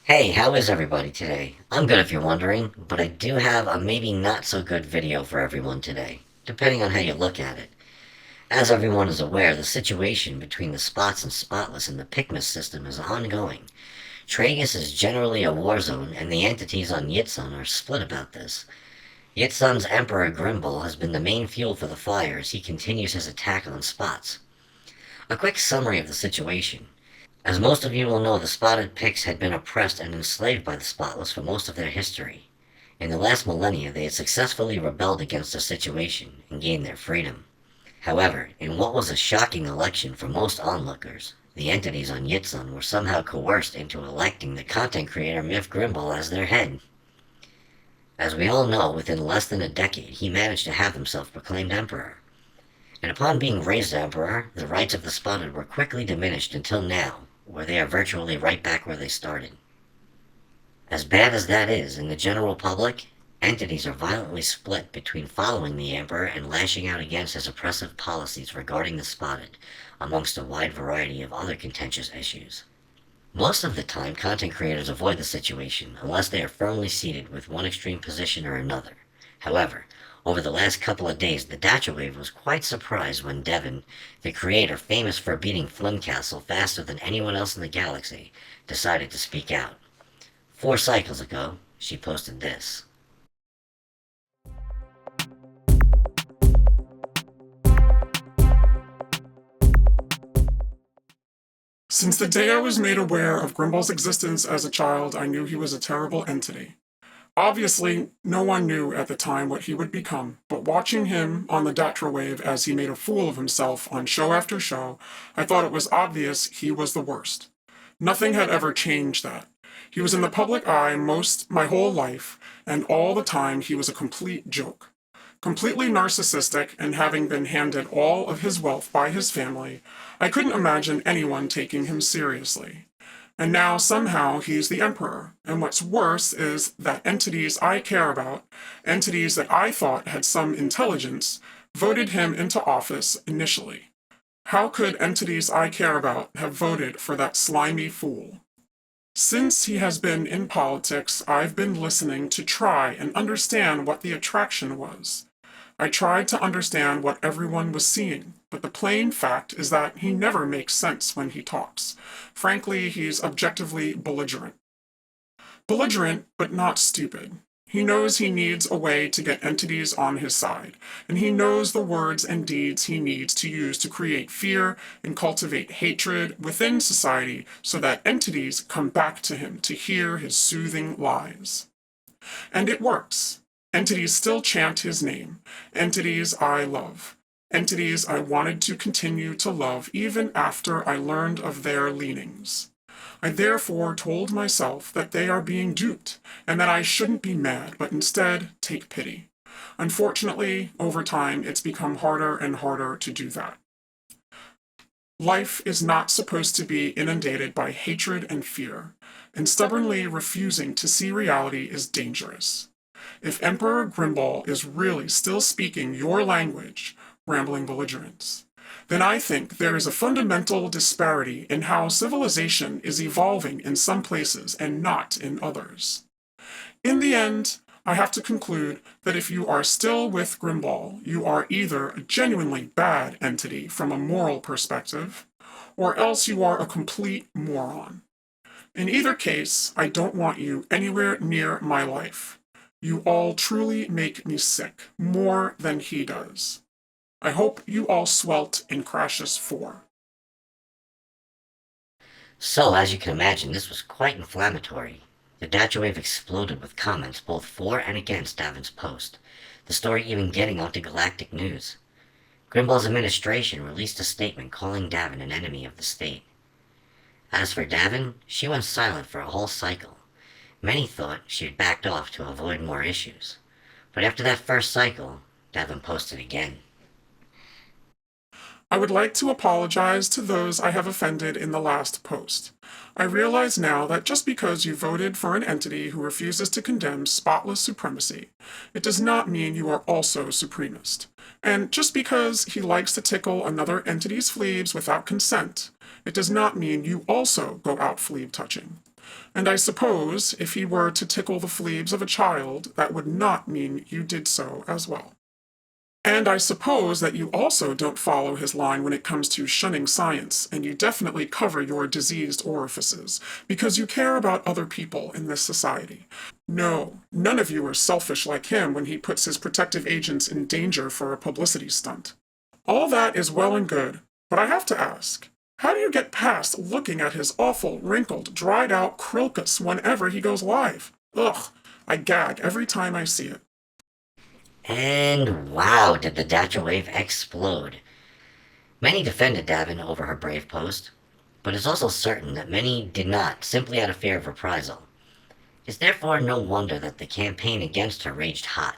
Hey, how is everybody today? I'm good if you're wondering, but I do have a maybe not so good video for everyone today, depending on how you look at it. As everyone is aware, the situation between the Spots and Spotless in the Picmus system is ongoing. Tragus is generally a war zone, and the entities on Yitzhak are split about this. Yitzhak's Emperor Grimball has been the main fuel for the fire as he continues his attack on Spots. A quick summary of the situation. As most of you will know, the spotted pigs had been oppressed and enslaved by the spotless for most of their history. In the last millennia, they had successfully rebelled against the situation and gained their freedom. However, in what was a shocking election for most onlookers, the entities on Yitzhak were somehow coerced into electing the content creator Myth Grimball as their head. As we all know, within less than a decade, he managed to have himself proclaimed emperor. And upon being raised emperor, the rights of the spotted were quickly diminished until now, where they are virtually right back where they started. As bad as that is, in the general public, entities are violently split between following the emperor and lashing out against his oppressive policies regarding the spotted, amongst a wide variety of other contentious issues. Most of the time, content creators avoid the situation unless they are firmly seated with one extreme position or another. However, over the last couple of days, the Dacha Wave was quite surprised when Daven, the creator famous for beating Flimcastle faster than anyone else in the galaxy, decided to speak out. 4 cycles ago, she posted this. Since the day I was made aware of Grimball's existence as a child, I knew he was a terrible entity. Obviously, no one knew at the time what he would become, but watching him on the Datra wave as he made a fool of himself on show after show, I thought it was obvious he was the worst. Nothing had ever changed that. He was in the public eye my whole life, and all the time he was a complete joke. Completely narcissistic and having been handed all of his wealth by his family, I couldn't imagine anyone taking him seriously. And now somehow he's the emperor. And what's worse is that entities I care about, entities that I thought had some intelligence, voted him into office initially. How could entities I care about have voted for that slimy fool? Since he has been in politics, I've been listening to try and understand what the attraction was. I tried to understand what everyone was seeing, but the plain fact is that he never makes sense when he talks. Frankly, he's objectively belligerent. Belligerent, but not stupid. He knows he needs a way to get entities on his side, and he knows the words and deeds he needs to use to create fear and cultivate hatred within society so that entities come back to him to hear his soothing lies. And it works. Entities still chant his name. Entities I love. Entities I wanted to continue to love even after I learned of their leanings. I therefore told myself that they are being duped, and that I shouldn't be mad, but instead take pity. Unfortunately, over time, it's become harder and harder to do that. Life is not supposed to be inundated by hatred and fear, and stubbornly refusing to see reality is dangerous. If Emperor Grimball is really still speaking your language, rambling belligerence, then I think there is a fundamental disparity in how civilization is evolving in some places and not in others. In the end, I have to conclude that if you are still with Grimball, you are either a genuinely bad entity from a moral perspective, or else you are a complete moron. In either case, I don't want you anywhere near my life. You all truly make me sick, more than he does. I hope you all swelt in Crassus 4. So, as you can imagine, this was quite inflammatory. The Dacha Wave exploded with comments both for and against Daven's post, the story even getting onto galactic news. Grimball's administration released a statement calling Daven an enemy of the state. As for Daven, she went silent for a whole cycle. Many thought she had backed off to avoid more issues. But after that first cycle, Daven posted again. I would like to apologize to those I have offended in the last post. I realize now that just because you voted for an entity who refuses to condemn spotless supremacy, it does not mean you are also supremacist. And just because he likes to tickle another entity's fleabs without consent, it does not mean you also go out fleab touching. And I suppose if he were to tickle the fleabs of a child, that would not mean you did so as well. And I suppose that you also don't follow his line when it comes to shunning science, and you definitely cover your diseased orifices, because you care about other people in this society. No, none of you are selfish like him when he puts his protective agents in danger for a publicity stunt. All that is well and good, but I have to ask, how do you get past looking at his awful, wrinkled, dried-out Krilkus whenever he goes live? Ugh, I gag every time I see it. And wow, did the Dacha wave explode. Many defended Daven over her brave post, but it's also certain that many did not, simply out of fear of reprisal. It's therefore no wonder that the campaign against her raged hot.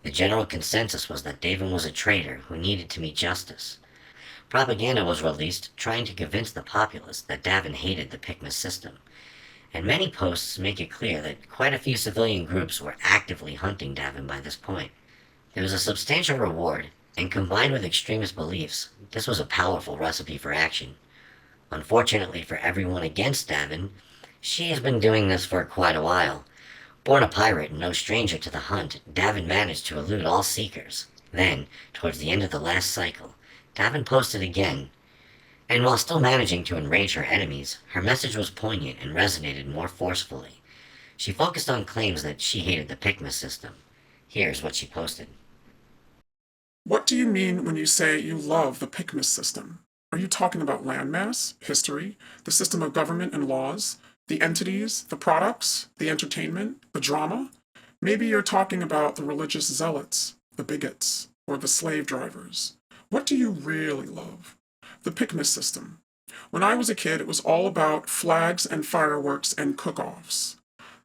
The general consensus was that Daven was a traitor who needed to meet justice. Propaganda was released trying to convince the populace that Daven hated the Picmus system, and many posts make it clear that quite a few civilian groups were actively hunting Daven by this point. There was a substantial reward, and combined with extremist beliefs, this was a powerful recipe for action. Unfortunately for everyone against Daven, she has been doing this for quite a while. Born a pirate and no stranger to the hunt, Daven managed to elude all seekers. Then, towards the end of the last cycle, Daven posted again, and while still managing to enrage her enemies, her message was poignant and resonated more forcefully. She focused on claims that she hated the Picmus system. Here's what she posted. What do you mean when you say you love the Picmus system? Are you talking about landmass, history, the system of government and laws, the entities, the products, the entertainment, the drama? Maybe you're talking about the religious zealots, the bigots, or the slave drivers. What do you really love? The Picmus system. When I was a kid, it was all about flags and fireworks and cook-offs.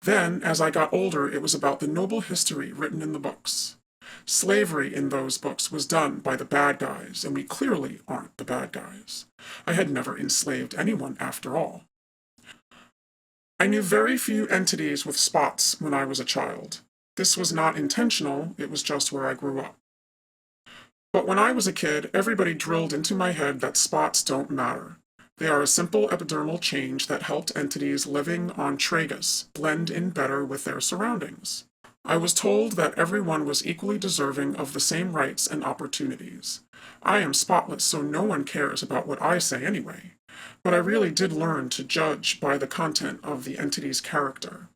Then, as I got older, it was about the noble history written in the books. Slavery in those books was done by the bad guys, and we clearly aren't the bad guys. I had never enslaved anyone after all. I knew very few entities with spots when I was a child. This was not intentional, it was just where I grew up. But when I was a kid, everybody drilled into my head that spots don't matter. They are a simple epidermal change that helped entities living on Tragus blend in better with their surroundings. I was told that everyone was equally deserving of the same rights and opportunities. I am spotless, so no one cares about what I say anyway. But I really did learn to judge by the content of the entity's character.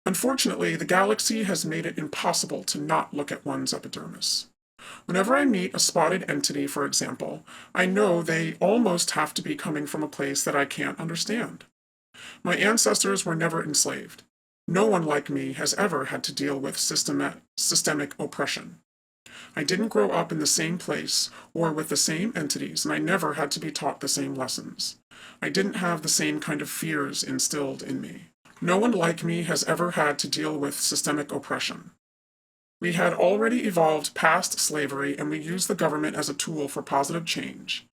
Unfortunately, the galaxy has made it impossible to not look at one's epidermis. Whenever I meet a spotted entity, for example, I know they almost have to be coming from a place that I can't understand. My ancestors were never enslaved. No one like me has ever had to deal with systemic oppression. I didn't grow up in the same place or with the same entities, and I never had to be taught the same lessons. I didn't have the same kind of fears instilled in me. No one like me has ever had to deal with systemic oppression. We had already evolved past slavery, and we used the government as a tool for positive change.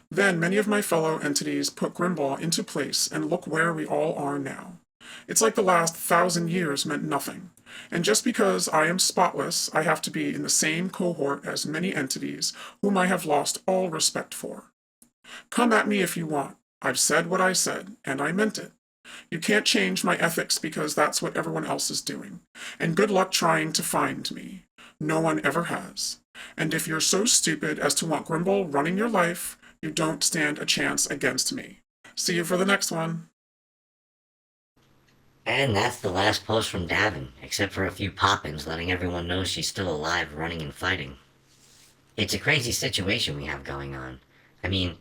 Then many of my fellow entities put Grimball into place, and look where we all are now. It's like the last 1,000 years meant nothing. And just because I am spotless, I have to be in the same cohort as many entities whom I have lost all respect for. Come at me if you want. I've said what I said, and I meant it. You can't change my ethics because that's what everyone else is doing. And good luck trying to find me. No one ever has. And if you're so stupid as to want Grimball running your life, you don't stand a chance against me. See you for the next one. And that's the last post from Daven, except for a few pop-ins letting everyone know she's still alive, running and fighting. It's a crazy situation we have going on. I mean,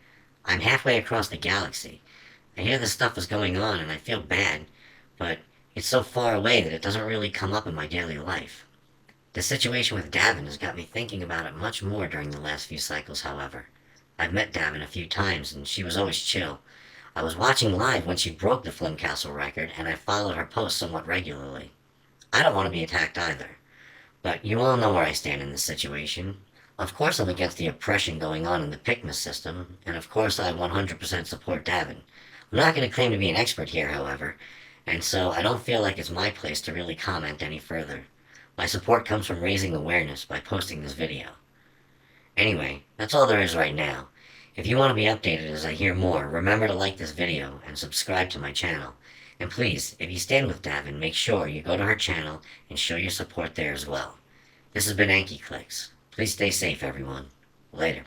I'm halfway across the galaxy. I hear this stuff is going on and I feel bad, but it's so far away that it doesn't really come up in my daily life. The situation with Daven has got me thinking about it much more during the last few cycles, however. I've met Daven a few times and she was always chill. I was watching live when she broke the Flynn Castle record, and I followed her posts somewhat regularly. I don't want to be attacked either, but you all know where I stand in this situation. Of course I'm against the oppression going on in the Picmus system, and of course I 100% support Daven. I'm not going to claim to be an expert here, however, and so I don't feel like it's my place to really comment any further. My support comes from raising awareness by posting this video. Anyway, that's all there is right now. If you want to be updated as I hear more, remember to like this video and subscribe to my channel. And please, if you stand with Daven, make sure you go to her channel and show your support there as well. This has been Ankyclicks. Please stay safe, everyone. Later.